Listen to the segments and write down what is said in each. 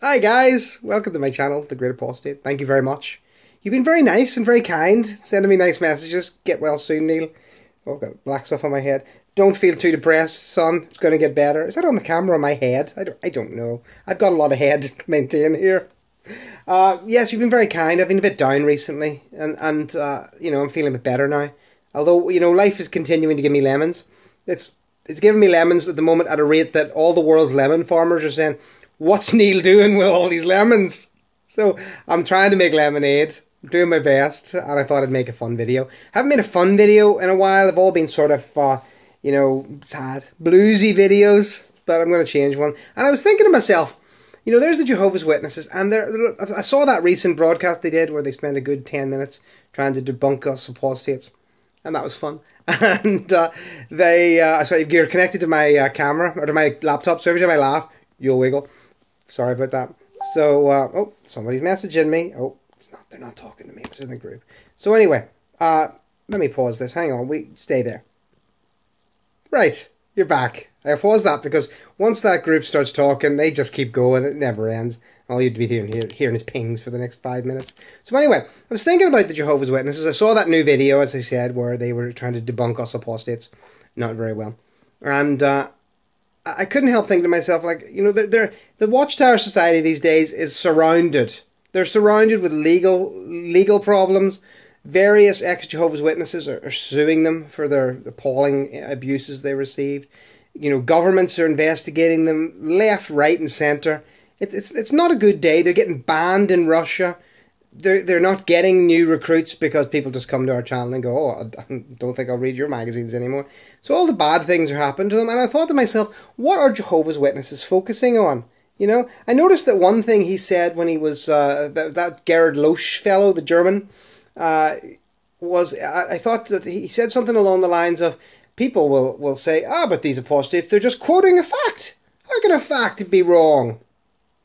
Hi guys, welcome to my channel, The Great Apostate. Thank you very much. You've been very nice and very kind, sending me nice messages. Get well soon, Neil. Oh, I've got black stuff on my head. Don't feel too depressed, son. It's going to get better. Is that on the camera on my head? I don't know. I've got a lot of head to maintain here. Yes, you've been very kind. I've been a bit down recently, and you know, I'm feeling a bit better now. Although, you know, life is continuing to give me lemons. It's giving me lemons at the moment at a rate that all the world's lemon farmers are saying, "What's Neil doing with all these lemons?" So I'm trying to make lemonade. I'm doing my best, and I thought I'd make a fun video. Haven't made a fun video in a while. They've all been sort of, you know, sad, bluesy videos, but I'm going to change one. And I was thinking to myself, you know, there's the Jehovah's Witnesses, and I saw that recent broadcast they did where they spent a good 10 minutes trying to debunk us apostates, and that was fun. And so you're connected to my camera, or to my laptop, so every time I laugh, you'll wiggle. Sorry about that. So, oh, somebody's messaging me. Oh, it's not. They're not talking to me. It's in the group. So anyway, let me pause this. Hang on. Stay there. Right, you're back. I paused that because once that group starts talking, they just keep going. It never ends. All you'd be hearing is pings for the next 5 minutes. So anyway, I was thinking about the Jehovah's Witnesses. I saw that new video, as I said, where they were trying to debunk us apostates. Not very well. And I couldn't help thinking to myself, like, you know, the Watchtower Society these days is surrounded. They're surrounded with legal problems. Various ex-Jehovah's Witnesses are suing them for their appalling abuses they received. You know, governments are investigating them left, right, and centre. It's not a good day. They're getting banned in Russia. They're not getting new recruits because people just come to our channel and go, "Oh, I don't think I'll read your magazines anymore." So all the bad things are happening to them. And I thought to myself, what are Jehovah's Witnesses focusing on? You know, I noticed that one thing he said when he was, that Gerhard Loesch fellow, the German, I thought that he said something along the lines of, people will say, but these apostates, they're just quoting a fact. How can a fact be wrong?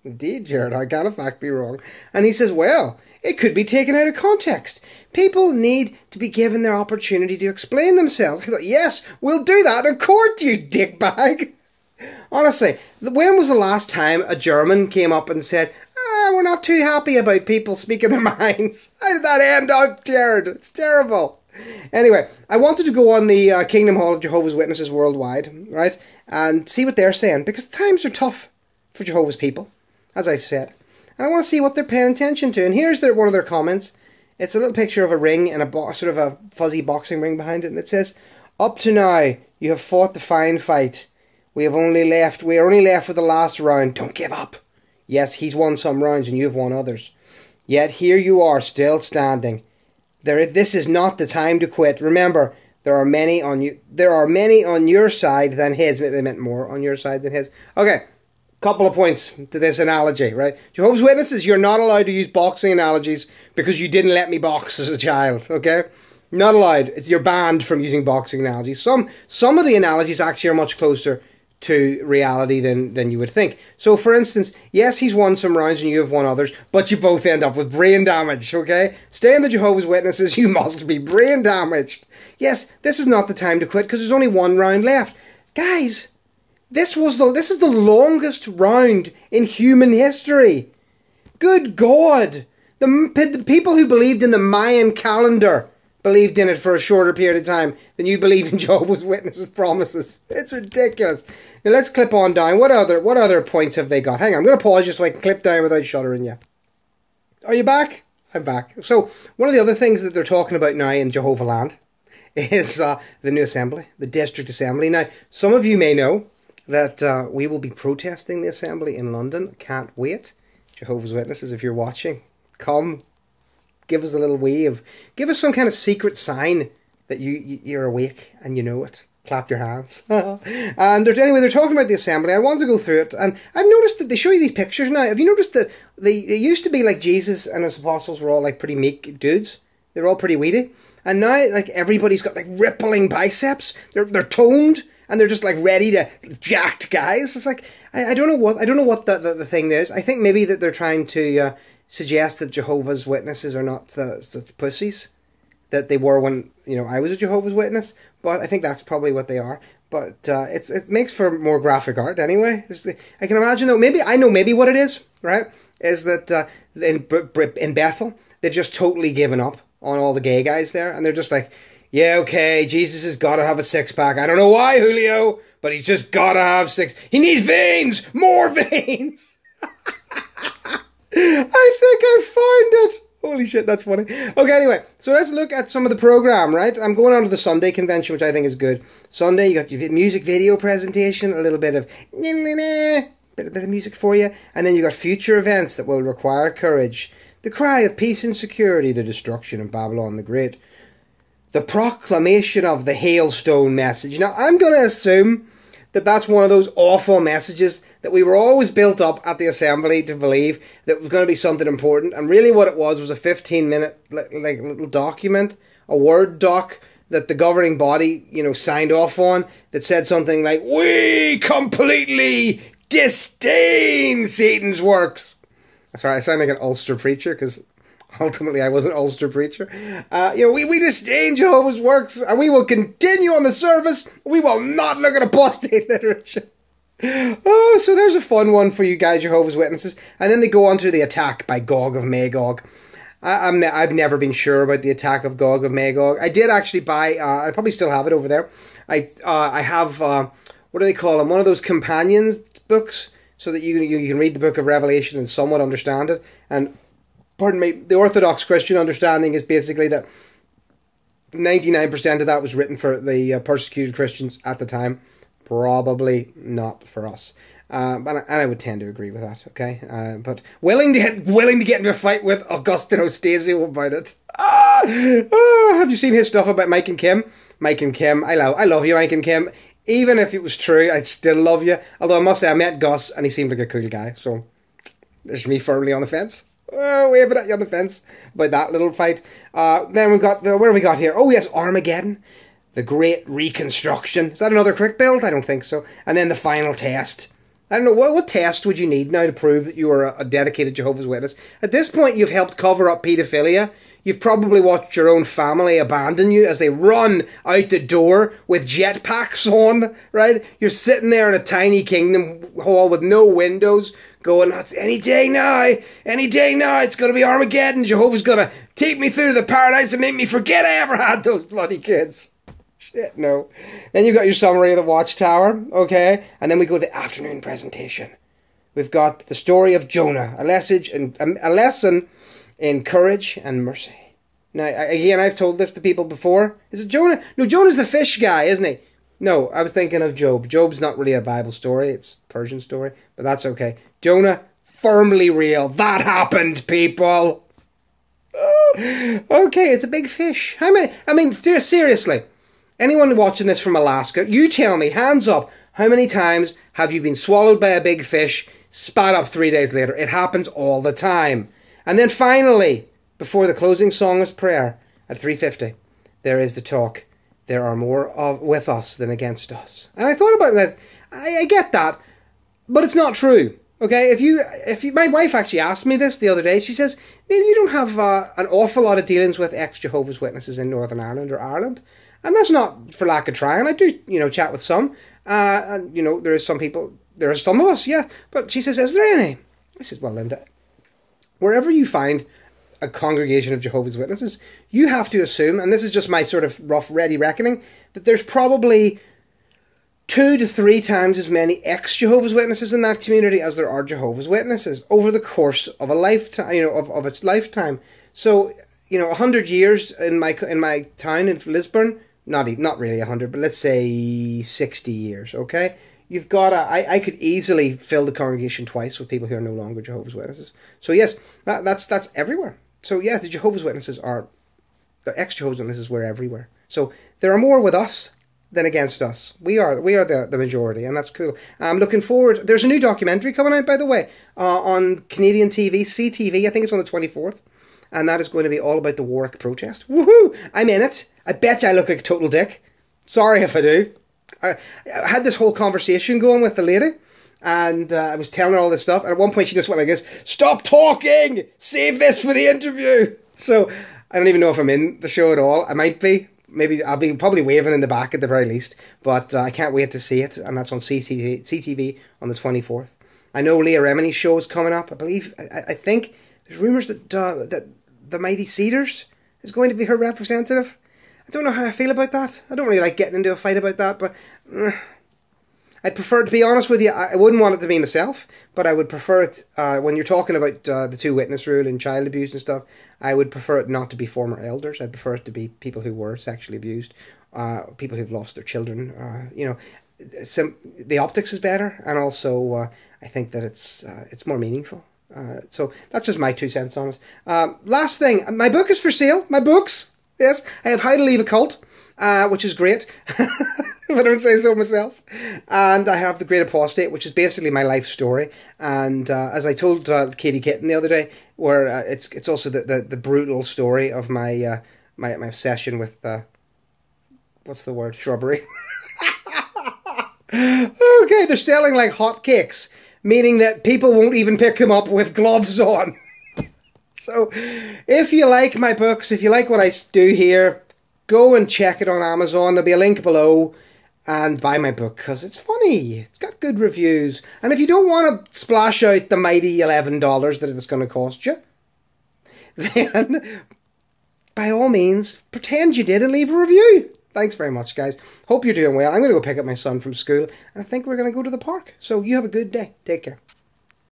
Indeed, Jared, how can a fact be wrong? And he says, well, it could be taken out of context. People need to be given their opportunity to explain themselves. I thought, yes, we'll do that in court, you dickbag. Honestly, when was the last time a German came up and said, we're not too happy about people speaking their minds? How did that end up, Jared? It's terrible. Anyway, I wanted to go on the Kingdom Hall of Jehovah's Witnesses worldwide, right, and see what they're saying, because times are tough for Jehovah's people, as I've said. And I want to see what they're paying attention to. And here's one of their comments. It's a little picture of a ring and sort of a fuzzy boxing ring behind it, and it says, "Up to now, you have fought the fine fight. We are only left with the last round. Don't give up. Yes, he's won some rounds and you've won others. Yet here you are, still standing. This is not the time to quit. Remember, there are many on your side than his." They meant more on your side than his. Okay, couple of points to this analogy, right? Jehovah's Witnesses, you're not allowed to use boxing analogies because you didn't let me box as a child, okay? Not allowed. You're banned from using boxing analogies. Some of the analogies actually are much closer to reality than you would think. So, for instance, yes, he's won some rounds and you have won others, but you both end up with brain damage, okay? Stay in the Jehovah's Witnesses, you must be brain damaged. Yes, this is not the time to quit because there's only one round left. Guys, this is the longest round in human history. Good God! The people who believed in the Mayan calendar believed in it for a shorter period of time than you believe in Jehovah's Witnesses' promises. It's ridiculous. Now let's clip on down. What other points have they got? Hang on, I'm going to pause just so I can clip down without shuddering you. Are you back? I'm back. So, one of the other things that they're talking about now in Jehovah Land is the new assembly, the district assembly. Now, some of you may know that we will be protesting the assembly in London. Can't wait. Jehovah's Witnesses, if you're watching, come. Give us a little wave. Give us some kind of secret sign that you're awake and you know it. Clap your hands. And anyway, they're talking about the assembly. I want to go through it. And I've noticed that they show you these pictures now. Have you noticed that they used to be like Jesus and his apostles were all like pretty meek dudes? They were all pretty weedy. And now like everybody's got like rippling biceps. They're toned and they're just like ready to jacked guys. It's like I don't know what the thing there is. I think maybe that they're trying to suggest that Jehovah's Witnesses are not the pussies that they were when, you know, I was a Jehovah's Witness, but I think that's probably what they are. but it makes for more graphic art anyway. I can imagine though. Maybe what it is, right? Is that in Bethel they've just totally given up on all the gay guys there, and they're just like, yeah, okay, Jesus has got to have a six-pack. I don't know why, Julio, but he's just got to have six. He needs veins, more veins. I think I found it. Holy shit, that's funny. Okay, anyway, so let's look at some of the program, right? I'm going on to the Sunday convention, which I think is good. Sunday, you got your music video presentation, a little bit of bit of music for you, and then you got future events that will require courage. The cry of peace and security, the destruction of Babylon the Great, the proclamation of the hailstone message. Now, I'm going to assume that that's one of those awful messages that we were always built up at the assembly to believe that was going to be something important. And really what it was a 15-minute like little document, a Word doc that the governing body, signed off on that said something like, "We completely disdain Satan's works." That's right, I sound like an Ulster preacher because ultimately I was an Ulster preacher. We disdain Jehovah's works and we will continue on the service. We will not look at apostate literature. Oh, so there's a fun one for you guys, Jehovah's Witnesses. And then they go on to the attack by Gog of Magog. I've never been sure about the attack of Gog of Magog. I did actually buy, I probably still have it over there. I have, what do they call them? One of those companion books so that you can read the book of Revelation and somewhat understand it. And, pardon me, the Orthodox Christian understanding is basically that 99% of that was written for the persecuted Christians at the time. Probably not for us, and I would tend to agree with that. Okay, but willing to get into a fight with Augustine Ostasio about it. Have you seen his stuff about Mike and Kim? Mike and Kim, I love you, Mike and Kim. Even if it was true, I'd still love you. Although I must say, I met Gus and he seemed like a cool guy. So there's me firmly on the fence. Waving at you on the fence about that little fight. Then we got where have we got here? Oh yes, Armageddon. The Great Reconstruction. Is that another quick build? I don't think so. And then the final test. I don't know, what test would you need now to prove that you are a dedicated Jehovah's Witness? At this point, you've helped cover up paedophilia. You've probably watched your own family abandon you as they run out the door with jetpacks on, right? You're sitting there in a tiny kingdom hall with no windows going, any day now, it's going to be Armageddon. Jehovah's going to take me through the paradise and make me forget I ever had those bloody kids. Shit, no. Then you've got your summary of the Watchtower, okay? And then we go to the afternoon presentation. We've got the story of Jonah, a lesson in courage and mercy. Now, again, I've told this to people before. Is it Jonah? No, Jonah's the fish guy, isn't he? No, I was thinking of Job. Job's not really a Bible story. It's a Persian story, but that's okay. Jonah, firmly real. That happened, people. Okay, it's a big fish. How many? I mean, seriously. Anyone watching this from Alaska, you tell me, hands up, how many times have you been swallowed by a big fish, spat up 3 days later? It happens all the time. And then finally, before the closing song is prayer, at 3:50, there is the talk, there are more with us than against us. And I thought about that, I get that, but it's not true. Okay, if you, my wife actually asked me this the other day, she says, Neil, you don't have an awful lot of dealings with ex-Jehovah's Witnesses in Northern Ireland or Ireland. And that's not for lack of trying. I do, chat with some. And, there is some people, there are some of us, yeah. But she says, is there any? I said, well, Linda, wherever you find a congregation of Jehovah's Witnesses, you have to assume, and this is just my sort of rough, ready reckoning, that there's probably 2 to 3 times as many ex-Jehovah's Witnesses in that community as there are Jehovah's Witnesses over the course of a lifetime, of its lifetime. So, 100 years in my town in Lisburn, not really 100, but let's say 60 years, okay? You've got I could easily fill the congregation twice with people who are no longer Jehovah's Witnesses. So yes, that's everywhere. So yeah, the Jehovah's Witnesses the ex-Jehovah's Witnesses were everywhere. So there are more with us than against us. We are the majority, and that's cool. I'm looking forward. There's a new documentary coming out, by the way, on Canadian TV, CTV. I think it's on the 24th. And that is going to be all about the Warwick protest. Woohoo! I'm in it. I bet you I look like a total dick. Sorry if I do. I had this whole conversation going with the lady. And I was telling her all this stuff. And at one point she just went like this. Stop talking! Save this for the interview! So I don't even know if I'm in the show at all. I might be. maybe I'll be probably waving in the back at the very least, but I can't wait to see it, and that's on CTV on the 24th. I know Leah Remini's show is coming up. I believe, I think there's rumours that the Mighty Cedars is going to be her representative. I don't know how I feel about that. I don't really like getting into a fight about that, but I'd prefer, to be honest with you, I wouldn't want it to be myself, but I would prefer it, when you're talking about the two witness rule and child abuse and stuff, I would prefer it not to be former elders. I'd prefer it to be people who were sexually abused, people who've lost their children. The optics is better, and also I think that it's more meaningful. So that's just my 2 cents on it. Last thing, my book is for sale. My books, yes, I have How to Leave a Cult, which is great, if I don't say so myself. And I have The Great Apostate, which is basically my life story. And as I told Katie Kitten the other day, where it's also the brutal story of my obsession with what's the word? Shrubbery. Okay, they're selling like hotcakes, meaning that people won't even pick them up with gloves on. So, if you like my books, if you like what I do here, go and check it on Amazon. There'll be a link below, and buy my book, because it's funny. It's got good reviews. And if you don't want to splash out the mighty $11 that it's going to cost you, then by all means, pretend you did and leave a review. Thanks very much, guys. Hope you're doing well. I'm going to go pick up my son from school, and I think we're going to go to the park. So you have a good day. Take care.